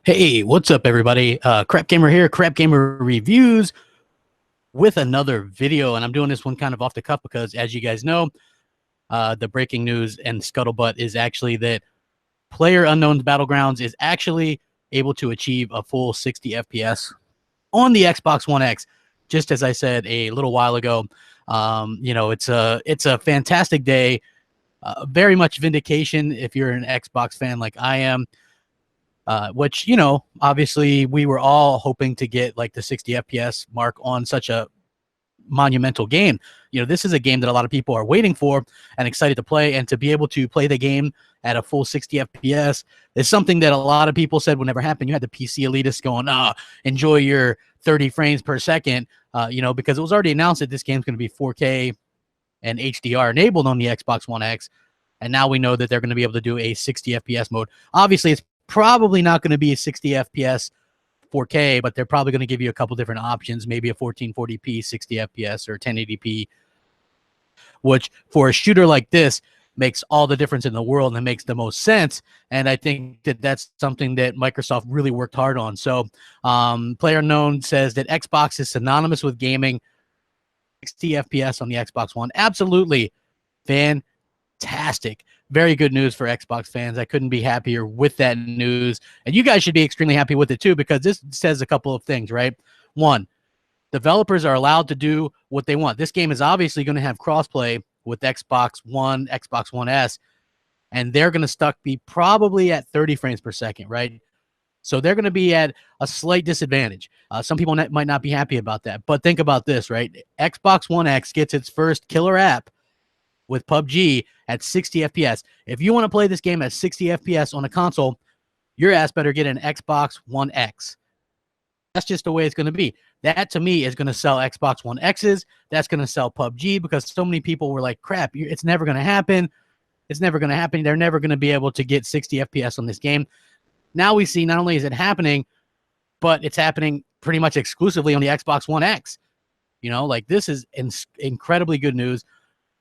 Hey, what's up, everybody? Crap Gamer here, Crap Gamer Reviews, with another video. And I'm doing this one kind of off the cuff because, as you guys know, the breaking news and scuttlebutt is actually that Player Unknown Battlegrounds is actually able to achieve a full 60 FPS on the Xbox One X. Just as I said a little while ago, it's a fantastic day. Very much vindication if you're an Xbox fan like I am. Which, obviously we were all hoping to get like the 60 FPS mark on such a monumental game. This is a game that a lot of people are waiting for and excited to play, and to be able to play the game at a full 60 FPS is something that a lot of people said would never happen. You had the PC elitists going, enjoy your 30 frames per second, because it was already announced that this game's going to be 4K and HDR enabled on the Xbox One X. And now we know that they're going to be able to do a 60 FPS mode. Obviously, it's probably not going to be a 60 FPS 4K, but they're probably going to give you a couple different options, maybe a 1440p 60 FPS or 1080p, which for a shooter like this makes all the difference in the world and makes the most sense. And I think that that's something that Microsoft really worked hard on. So Player Unknown says that Xbox is synonymous with gaming. 60 FPS on the Xbox One. Absolutely fantastic. Very good news for Xbox fans. I couldn't be happier with that news. And you guys should be extremely happy with it too, because this says a couple of things, right? One, developers are allowed to do what they want. This game is obviously going to have crossplay with Xbox One, Xbox One S, and they're going to be probably at 30 frames per second, right? So they're going to be at a slight disadvantage. Some people might not be happy about that, but think about this, right? Xbox One X gets its first killer app with PUBG at 60 FPS. If you want to play this game at 60 FPS on a console, your ass better get an Xbox One X. That's just the way it's going to be. That, to me, is going to sell Xbox One X's. That's going to sell PUBG, because so many people were like, crap, it's never going to happen. It's never going to happen. They're never going to be able to get 60 FPS on this game. Now we see not only is it happening, but it's happening pretty much exclusively on the Xbox One X. This is incredibly good news.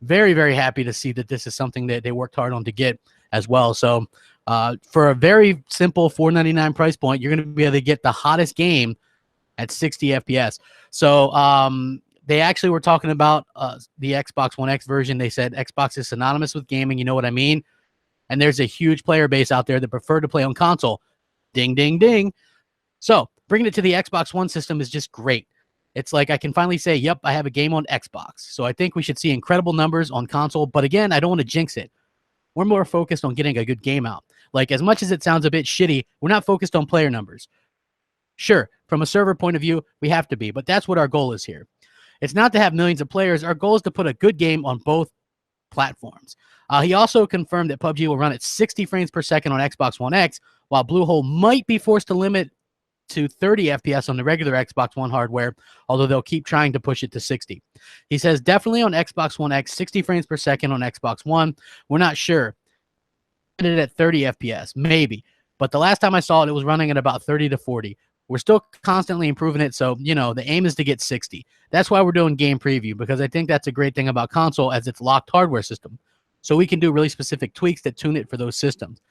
Very, very happy to see that this is something that they worked hard on to get as well. So for a very simple $4.99 price point, you're going to be able to get the hottest game at 60 FPS. So they actually were talking about the Xbox One X version. They said Xbox is synonymous with gaming. You know what I mean? And there's a huge player base out there that prefer to play on console. Ding, ding, ding. So bringing it to the Xbox One system is just great. It's like I can finally say, yep, I have a game on Xbox. So I think we should see incredible numbers on console. But again, I don't want to jinx it. We're more focused on getting a good game out. Like, as much as it sounds a bit shitty, we're not focused on player numbers. Sure, from a server point of view, we have to be. But that's what our goal is here. It's not to have millions of players. Our goal is to put a good game on both platforms. He also confirmed that PUBG will run at 60 frames per second on Xbox One X, while Bluehole might be forced to limit to 30 FPS on the regular Xbox One hardware, although they'll keep trying to push it to 60. He says definitely on Xbox One X, 60 frames per second on Xbox One. We're not sure. It at 30 FPS, maybe. But the last time I saw it, it was running at about 30 to 40. We're still constantly improving it, so, the aim is to get 60. That's why we're doing game preview, because I think that's a great thing about console, as it's locked hardware system. So we can do really specific tweaks that tune it for those systems.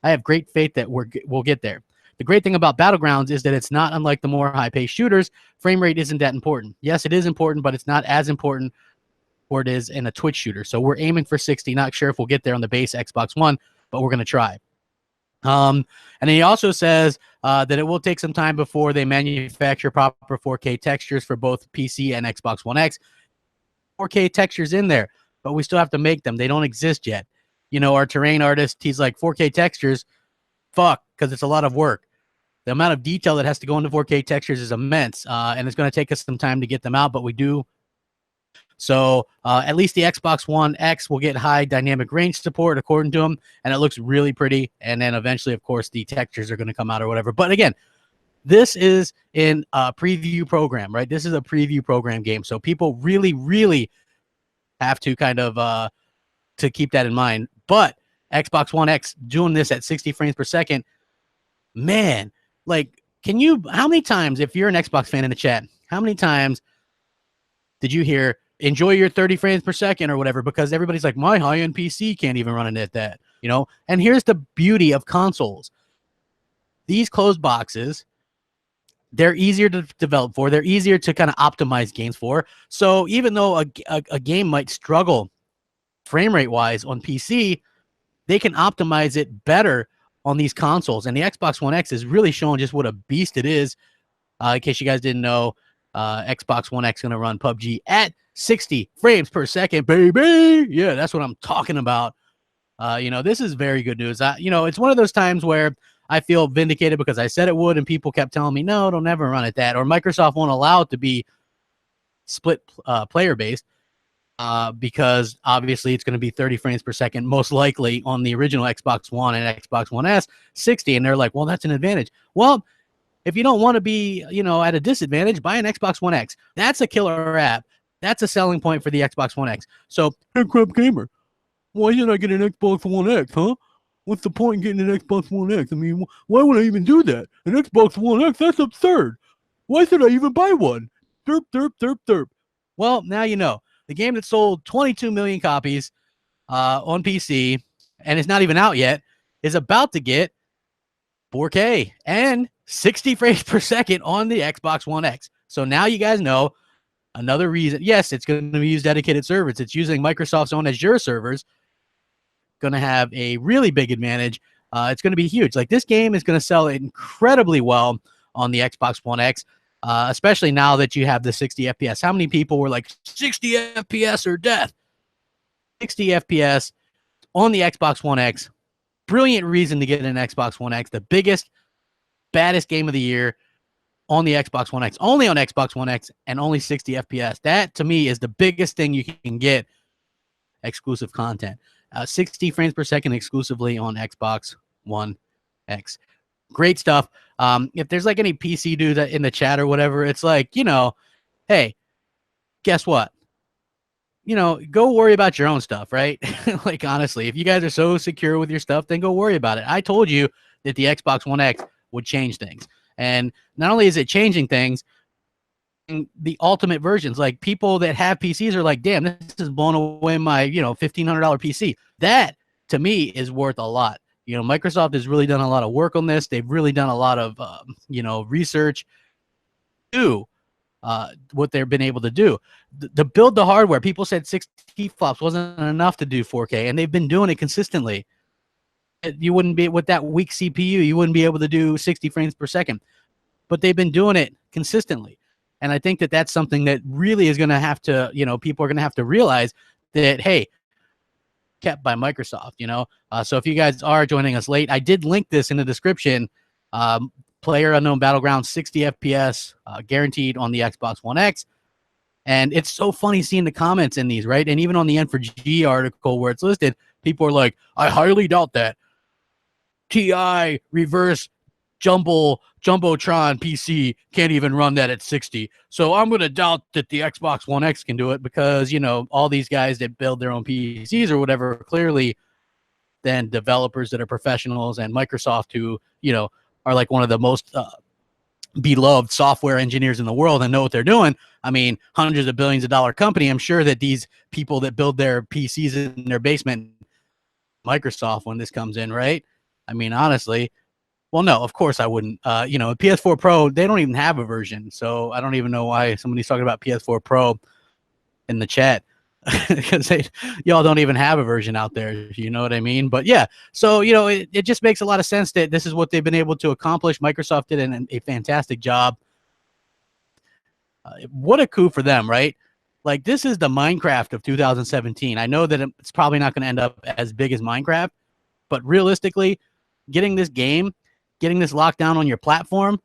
I have great faith that we'll get there. The great thing about Battlegrounds is that it's not unlike the more high-paced shooters. Frame rate isn't that important. Yes, it is important, but it's not as important or it is in a Twitch shooter. So we're aiming for 60. Not sure if we'll get there on the base Xbox One, but we're going to try. And then he also says that it will take some time before they manufacture proper 4K textures for both PC and Xbox One X. 4K textures in there, but we still have to make them. They don't exist yet. Our terrain artist, he's like, 4K textures, fuck, because it's a lot of work. The amount of detail that has to go into 4K textures is immense, and it's going to take us some time to get them out, but we do. So at least the Xbox One X will get high dynamic range support, according to him, and it looks really pretty. And then eventually, of course, the textures are going to come out or whatever. But again, this is in a preview program, right? This is a preview program game, so people really, really have to kind of to keep that in mind. But Xbox One X doing this at 60 frames per second, man, like, how many times, if you're an Xbox fan in the chat, how many times did you hear, enjoy your 30 frames per second or whatever? Because everybody's like, my high-end PC can't even run it at that, And here's the beauty of consoles. these closed boxes, they're easier to develop for. They're easier to kind of optimize games for. So even though a game might struggle frame rate wise on PC, they can optimize it better on these consoles. And the Xbox One X is really showing just what a beast it is. In case you guys didn't know, Xbox One X going to run PUBG at 60 frames per second, baby. Yeah, that's what I'm talking about. This is very good news. It's one of those times where I feel vindicated because I said it would, and people kept telling me, no, it'll never run at that. Or Microsoft won't allow it to be split player based because obviously it's going to be 30 frames per second, most likely on the original Xbox One and Xbox One S, 60. And they're like, well, that's an advantage. Well, if you don't want to be, at a disadvantage, buy an Xbox One X. That's a killer app. That's a selling point for the Xbox One X. So, hey, Crap Gamer, why didn't I get an Xbox One X, huh? What's the point in getting an Xbox One X? I mean, why would I even do that? An Xbox One X, that's absurd. Why should I even buy one? Derp, derp, derp, derp. Well, now you know. The game that sold 22 million copies on PC, and it's not even out yet, is about to get 4K and 60 frames per second on the Xbox One X. So now you guys know another reason. Yes, it's going to use dedicated servers. It's using Microsoft's own Azure servers. Going to have a really big advantage. It's going to be huge. Like, this game is going to sell incredibly well on the Xbox One X, especially now that you have the 60 FPS. How many people were like 60 FPS or death? 60 FPS on the Xbox One X. Brilliant reason to get an Xbox One X. The biggest, baddest game of the year on the Xbox One X. Only on Xbox One X and only 60 FPS. That, to me, is the biggest thing you can get exclusive content. 60 frames per second exclusively on Xbox One X. Great stuff. If there's like any PC dudes in the chat or whatever, it's like, hey, guess what? Go worry about your own stuff, right? Like, honestly, if you guys are so secure with your stuff, then go worry about it. I told you that the Xbox One X would change things. And not only is it changing things, the ultimate versions, like people that have PCs are like, damn, this is blowing away my, $1,500 PC. That, to me, is worth a lot. Microsoft has really done a lot of work on this. They've really done a lot of, research to what they've been able to do. To build the hardware, people said 60 flops wasn't enough to do 4K, and they've been doing it consistently. You wouldn't be, with that weak CPU, you wouldn't be able to do 60 frames per second. But they've been doing it consistently. And I think that that's something that really is going to have to, people are going to have to realize that, hey, kept by Microsoft, So if you guys are joining us late, I did link this in the description. Player Unknown Battleground, 60 FPS, guaranteed on the Xbox One X. And it's so funny seeing the comments in these, right? And even on the N4G article where it's listed, people are like, I highly doubt that. TI reverse jumbotron PC can't even run that at 60. So I'm going to doubt that the Xbox One X can do it because, all these guys that build their own PCs or whatever, clearly then developers that are professionals, and Microsoft, who, are like one of the most beloved software engineers in the world and know what they're doing. I mean, hundreds of billions of dollar company. I'm sure that these people that build their PCs in their basement, Microsoft, when this comes in, right? I mean, honestly, well, no, of course I wouldn't. PS4 Pro, they don't even have a version. So I don't even know why somebody's talking about PS4 Pro in the chat because y'all don't even have a version out there. You know what I mean? But yeah, so, it just makes a lot of sense that this is what they've been able to accomplish. Microsoft did a fantastic job. What a coup for them, right? Like, this is the Minecraft of 2017. I know that it's probably not going to end up as big as Minecraft, but realistically, getting this game, getting this lockdown on your platform,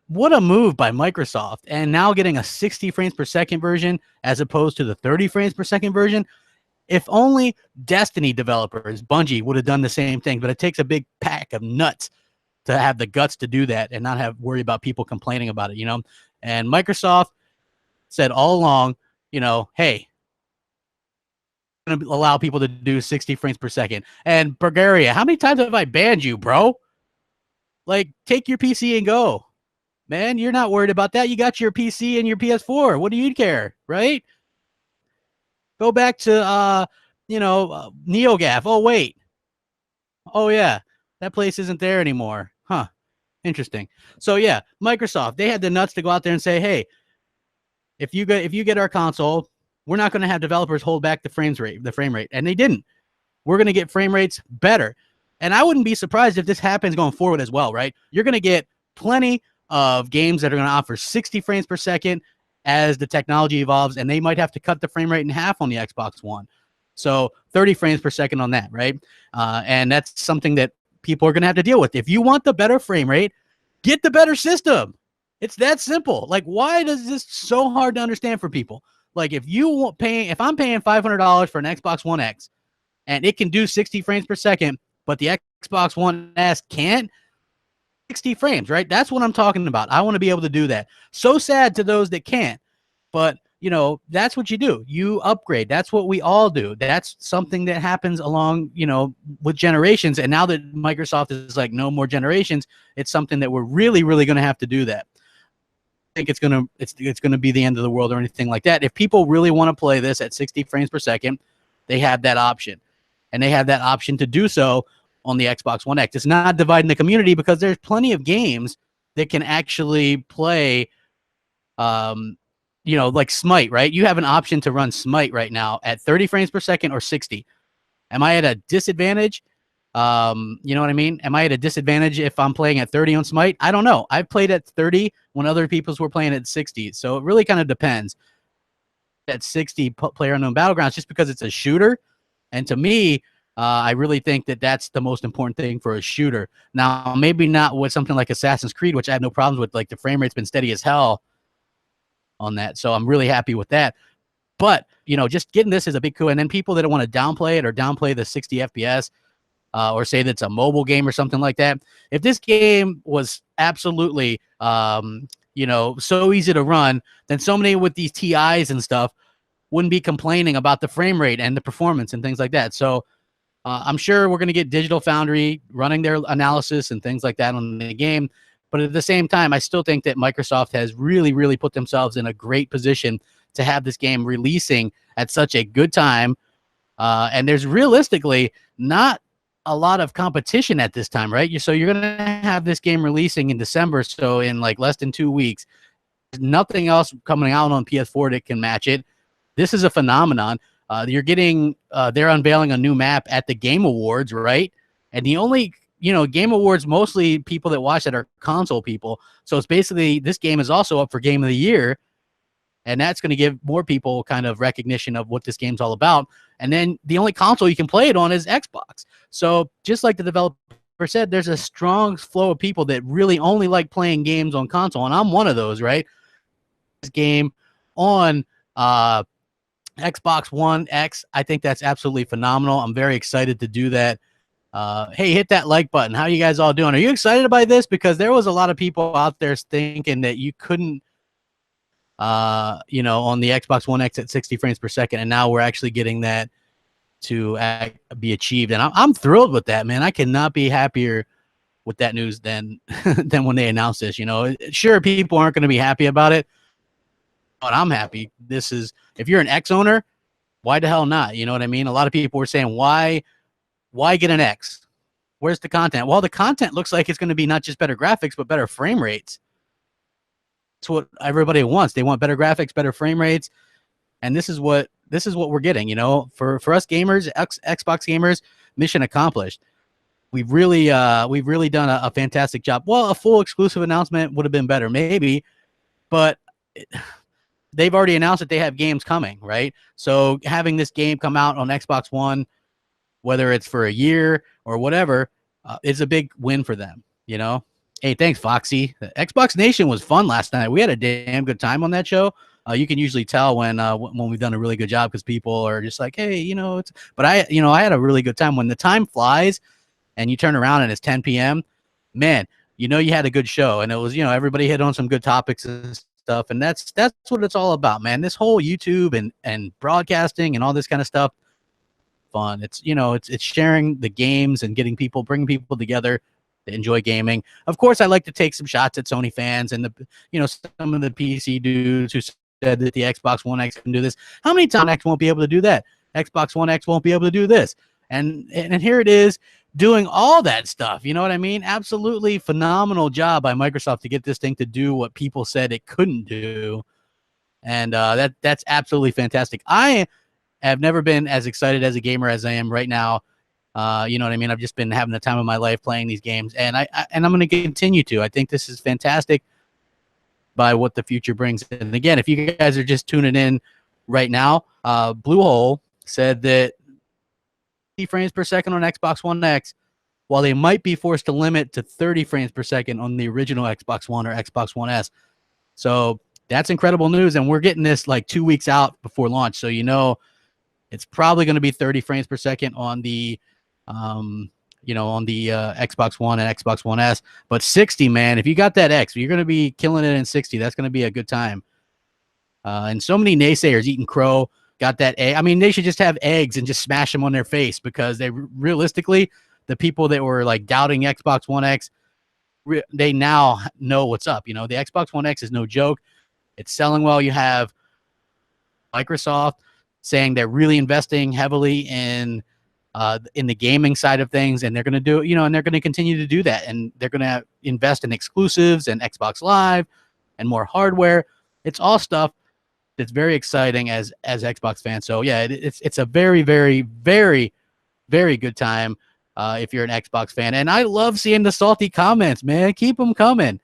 what a move by Microsoft. And now getting a 60 frames per second version as opposed to the 30 frames per second version. If only Destiny developers, Bungie, would have done the same thing, but it takes a big pack of nuts to have the guts to do that and not have worry about people complaining about it, And Microsoft said all along, hey, I'm going to allow people to do 60 frames per second. And Bulgaria, how many times have I banned you, bro? Like, take your PC and go. Man, you're not worried about that. You got your PC and your PS4. What do you care, right? Go back to, NeoGAF. Oh, wait. Oh, yeah. That place isn't there anymore. Huh. Interesting. So yeah, Microsoft, they had the nuts to go out there and say, hey, if you get our console, we're not going to have developers hold back the frame rate, and they didn't. We're going to get frame rates better. And I wouldn't be surprised if this happens going forward as well, right? You're going to get plenty of games that are going to offer 60 frames per second as the technology evolves, and they might have to cut the frame rate in half on the Xbox One. So 30 frames per second on that, right? And that's something that people are going to have to deal with. If you want the better frame rate, get the better system. It's that simple. Like, why is this so hard to understand for people? Like, if I'm paying $500 for an Xbox One X and it can do 60 frames per second, but the Xbox One S can't, 60 frames, right? That's what I'm talking about. I want to be able to do that. So sad to those that can't, but you know, that's what you do. You upgrade. That's what we all do. That's something that happens along, you know, with generations. And now that Microsoft is like, no more generations, it's something that we're really, really going to have to do that. I think it's going to be the end of the world or anything like that. If people really want to play this at 60 frames per second, they have that option, and they have that option to do so on the Xbox One X. It's not dividing the community because there's plenty of games that can actually play, you know, like Smite, right? You have an option to run Smite right now at 30 frames per second or 60. Am I at a disadvantage? You know what I mean? Am I at a disadvantage if I'm playing at 30 on Smite? I don't know. I've played at 30 when other people were playing at 60. So it really kind of depends. At 60 Player Unknown Battlegrounds, just because it's a shooter. And to me, I really think that that's the most important thing for a shooter. Now, maybe not with something like Assassin's Creed, which I have no problems with. Like, the frame rate's been steady as hell on that. So I'm really happy with that. But, you know, just getting this is a big coup. And then people that don't want to downplay it or downplay the 60 FPS or say that's a mobile game or something like that. If this game was absolutely, you know, so easy to run, then so many with these TIs and stuff wouldn't be complaining about the frame rate and the performance and things like that. So I'm sure we're going to get Digital Foundry running their analysis and things like that on the game. But at the same time, I still think that Microsoft has really, really put themselves in a great position to have this game releasing at such a good time. And there's realistically not a lot of competition at this time, right? So you're going to have this game releasing in December. So in like less than 2 weeks, there's nothing else coming out on PS4 that can match it. This is a phenomenon. You're getting, they're unveiling a new map at the Game Awards, right? And the only, you know, Game Awards, mostly people that watch that are console people. So it's basically, this game is also up for Game of the Year. And that's going to give more people kind of recognition of what this game's all about. And then the only console you can play it on is Xbox. So just like the developer said, there's a strong flow of people that really only like playing games on console. And I'm one of those, right? This game on Xbox One X, I think that's absolutely phenomenal. I'm very excited to do that. Hey, hit that like button. How are you guys all doing? Are you excited by this? Because there was a lot of people out there thinking that you couldn't, you know, on the Xbox One X at 60 frames per second, and now we're actually getting that to be achieved. And I'm thrilled with that, man. I cannot be happier with that news than than when they announced this. You know, sure, people aren't going to be happy about it, but I'm happy. This is, if you're an X owner, why the hell not? You know what I mean? A lot of people were saying, why get an X? Where's the content? Well, the content looks like it's going to be not just better graphics, but better frame rates. That's what everybody wants. They want better graphics, better frame rates. And this is what we're getting, you know, for us gamers, Xbox gamers, mission accomplished. We've really done a fantastic job. Well, a full exclusive announcement would have been better, maybe, but they've already announced that they have games coming, right? So having this game come out on Xbox One, whether it's for a year or whatever, is a big win for them, you know? Hey, thanks, Foxy. The Xbox Nation was fun last night. We had a damn good time on that show. You can usually tell when we've done a really good job because people are just like, hey, you know, but I had a really good time. When the time flies and you turn around and it's 10 p.m., man, you know, you had a good show. And it was, you know, everybody hit on some good topics and stuff. And that's what it's all about, man. This whole YouTube and broadcasting and all this kind of stuff, fun. It's, you know, it's sharing the games and bringing people together to enjoy gaming. Of course, I like to take some shots at Sony fans and some of the PC dudes who said that the Xbox One X can do this. How many times X won't be able to do that? Xbox One X won't be able to do this. And here it is doing all that stuff. You know what I mean? Absolutely phenomenal job by Microsoft to get this thing to do what people said it couldn't do. And that's absolutely fantastic. I have never been as excited as a gamer as I am right now. You know what I mean? I've just been having the time of my life playing these games, and I'm going to continue to. I think this is fantastic by what the future brings. And again, if you guys are just tuning in right now, Bluehole said that 50 frames per second on Xbox One X, while they might be forced to limit to 30 frames per second on the original Xbox One or Xbox One S. So that's incredible news, and we're getting this like 2 weeks out before launch. So it's probably going to be 30 frames per second on the Xbox One and Xbox One S, but 60, man, if you got that X, you're going to be killing it in 60. That's going to be a good time. And so many naysayers eating crow got that egg. I mean, they should just have eggs and just smash them on their face, because they realistically, the people that were like doubting Xbox One X, they now know what's up. The Xbox One X is no joke. It's selling well. You have Microsoft saying they're really investing heavily in the gaming side of things, and they're going to do, and they're going to continue to do that, and they're going to invest in exclusives and Xbox Live and more hardware. It's all stuff that's very exciting as Xbox fans. So yeah, it's a very, very, very, very good time if you're an Xbox fan. And I love seeing the salty comments, man. Keep them coming.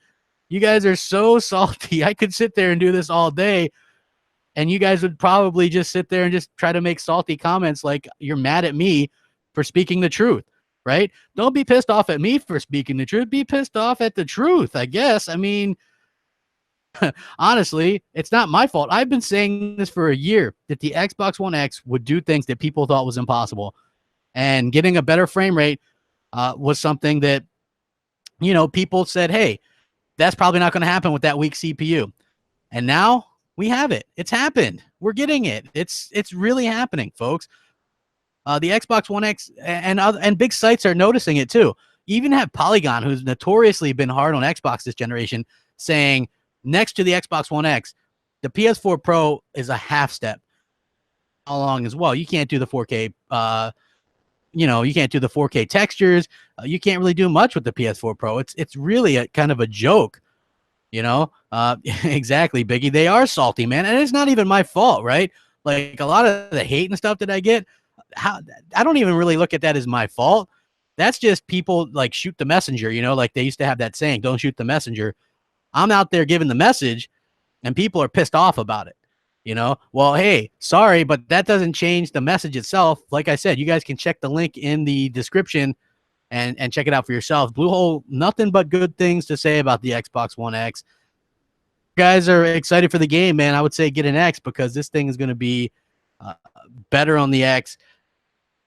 You guys are so salty. I could sit there and do this all day, and you guys would probably just sit there and just try to make salty comments like you're mad at me for speaking the truth, right? Don't be pissed off at me for speaking the truth. Be pissed off at the truth, I guess. I mean, honestly, it's not my fault. I've been saying this for a year, that the Xbox One X would do things that people thought was impossible. And getting a better frame rate was something that, people said, hey, that's probably not going to happen with that weak CPU. And now we have it. It's happened. We're getting it. It's really happening, folks. The Xbox One X and big sites are noticing it too. You even have Polygon, who's notoriously been hard on Xbox this generation, saying next to the Xbox One X, the PS4 Pro is a half step along as well. You can't do the 4K. You can't do the 4K textures. You can't really do much with the PS4 Pro. It's really a kind of a joke. Exactly, Biggie. They are salty, man, and it's not even my fault, right? Like a lot of the hate and stuff that I get, I don't even really look at that as my fault. That's just people like shoot the messenger, like they used to have that saying, don't shoot the messenger. I'm out there giving the message, and people are pissed off about it. Well, hey, sorry, but that doesn't change the message itself. Like I said, you guys can check the link in the description and check it out for yourself. Bluehole, nothing but good things to say about the Xbox One X. You guys are excited for the game, man. I would say get an X, because this thing is going to be better on the X.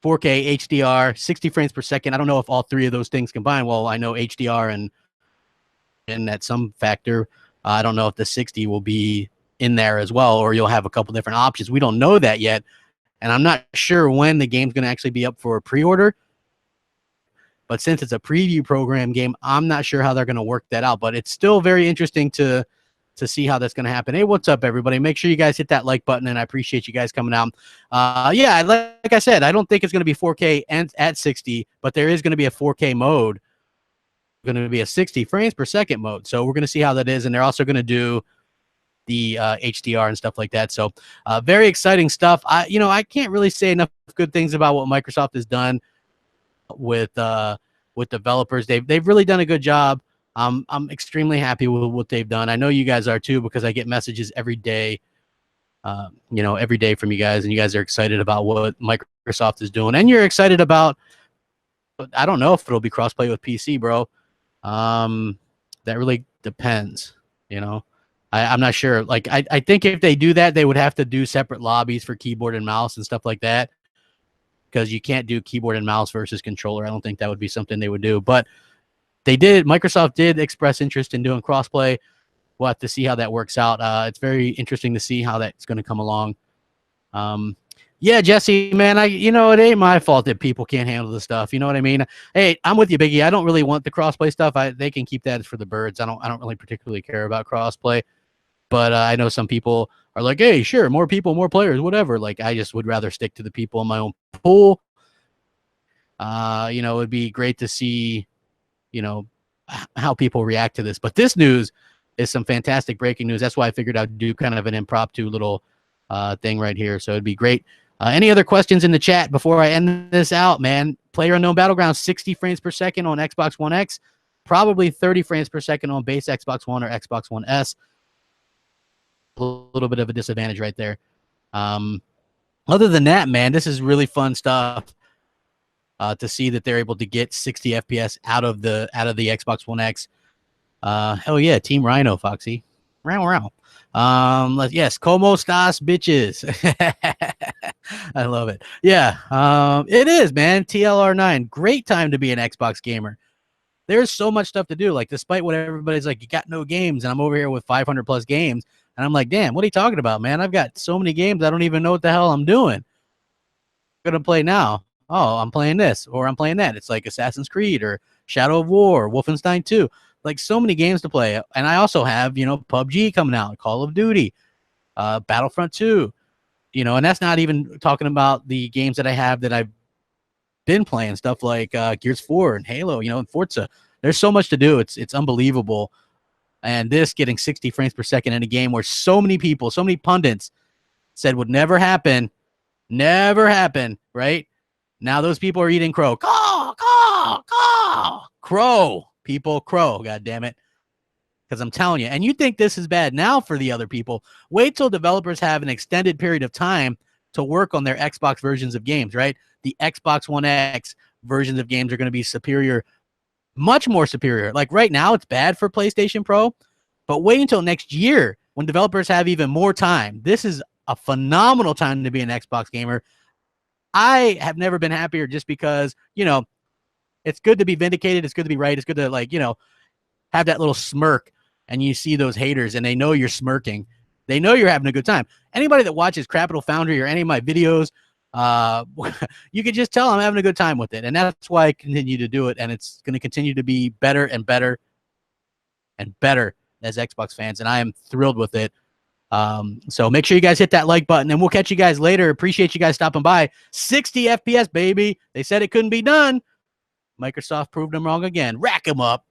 4K, HDR, 60 frames per second. I don't know if all three of those things combined. Well, I know HDR and at some factor. I don't know if the 60 will be in there as well, or you'll have a couple different options. We don't know that yet, and I'm not sure when the game's going to actually be up for pre-order. But since it's a preview program game, I'm not sure how they're going to work that out. But it's still very interesting to see how that's going to happen. Hey, what's up, everybody? Make sure you guys hit that like button, and I appreciate you guys coming out. Yeah, like I said, I don't think it's going to be 4K and at 60, but there is going to be a 4K mode. Going to be a 60 frames per second mode. So we're going to see how that is, and they're also going to do the HDR and stuff like that. So very exciting stuff. I can't really say enough good things about what Microsoft has done with developers. They've really done a good job. I'm extremely happy with what they've done. I know you guys are too, because I get messages every day, every day from you guys, and you guys are excited about what Microsoft is doing, and you're excited about, I don't know if it'll be crossplay with PC, bro. That really depends, I'm not sure. Like, I think if they do that, they would have to do separate lobbies for keyboard and mouse and stuff like that, because you can't do keyboard and mouse versus controller. I don't think that would be something they would do, but Microsoft did express interest in doing crossplay. We'll have to see how that works out. It's very interesting to see how that's going to come along. Yeah, Jesse, man, it ain't my fault that people can't handle the stuff. You know what I mean? Hey, I'm with you, Biggie. I don't really want the crossplay stuff. They can keep that for the birds. I don't really particularly care about crossplay, but I know some people are like, hey, sure, more people, more players, whatever. Like, I just would rather stick to the people in my own pool. You know, it'd be great to see, you know, how people react to this. But this news is some fantastic breaking news. That's why I figured I'd do kind of an impromptu little thing right here. So it'd be great. Any other questions in the chat before I end this out, man? Player Unknown Battleground, 60 frames per second on Xbox One X, probably 30 frames per second on base Xbox One or Xbox One S. A little bit of a disadvantage right there. Other than that, man, this is really fun stuff. To see that they're able to get 60 FPS out of the Xbox One X. Hell yeah, Team Rhino, Foxy. Row. Yes, como estas, bitches. I love it. Yeah, it is, man. TLR9, great time to be an Xbox gamer. There's so much stuff to do. Like, despite what everybody's like, you got no games, and I'm over here with 500 plus games, and I'm like, damn, what are you talking about, man? I've got so many games, I don't even know what the hell I'm doing. I'm gonna play now. Oh, I'm playing this or I'm playing that. It's like Assassin's Creed or Shadow of War, Wolfenstein 2. Like, so many games to play. And I also have, you know, PUBG coming out, Call of Duty, Battlefront 2, you know, and that's not even talking about the games that I have that I've been playing, stuff like Gears 4 and Halo, you know, and Forza. There's so much to do. It's unbelievable. And this getting 60 frames per second in a game where so many people, so many pundits said would never happen, right? Now those people are eating crow. Crow. People, crow. God damn it. Because I'm telling you. And you think this is bad now for the other people. Wait till developers have an extended period of time to work on their Xbox versions of games, right? The Xbox One X versions of games are going to be superior, much more superior. Like, right now, it's bad for PlayStation Pro. But wait until next year when developers have even more time. This is a phenomenal time to be an Xbox gamer. I have never been happier just because, you know, it's good to be vindicated. It's good to be right. It's good to, like, you know, have that little smirk and you see those haters and they know you're smirking. They know you're having a good time. Anybody that watches Capital Foundry or any of my videos, you can just tell I'm having a good time with it. And that's why I continue to do it. And it's going to continue to be better and better and better as Xbox fans. And I am thrilled with it. So make sure you guys hit that like button and we'll catch you guys later. Appreciate you guys stopping by. 60 FPS, baby. They said it couldn't be done. Microsoft proved them wrong again. Rack them up.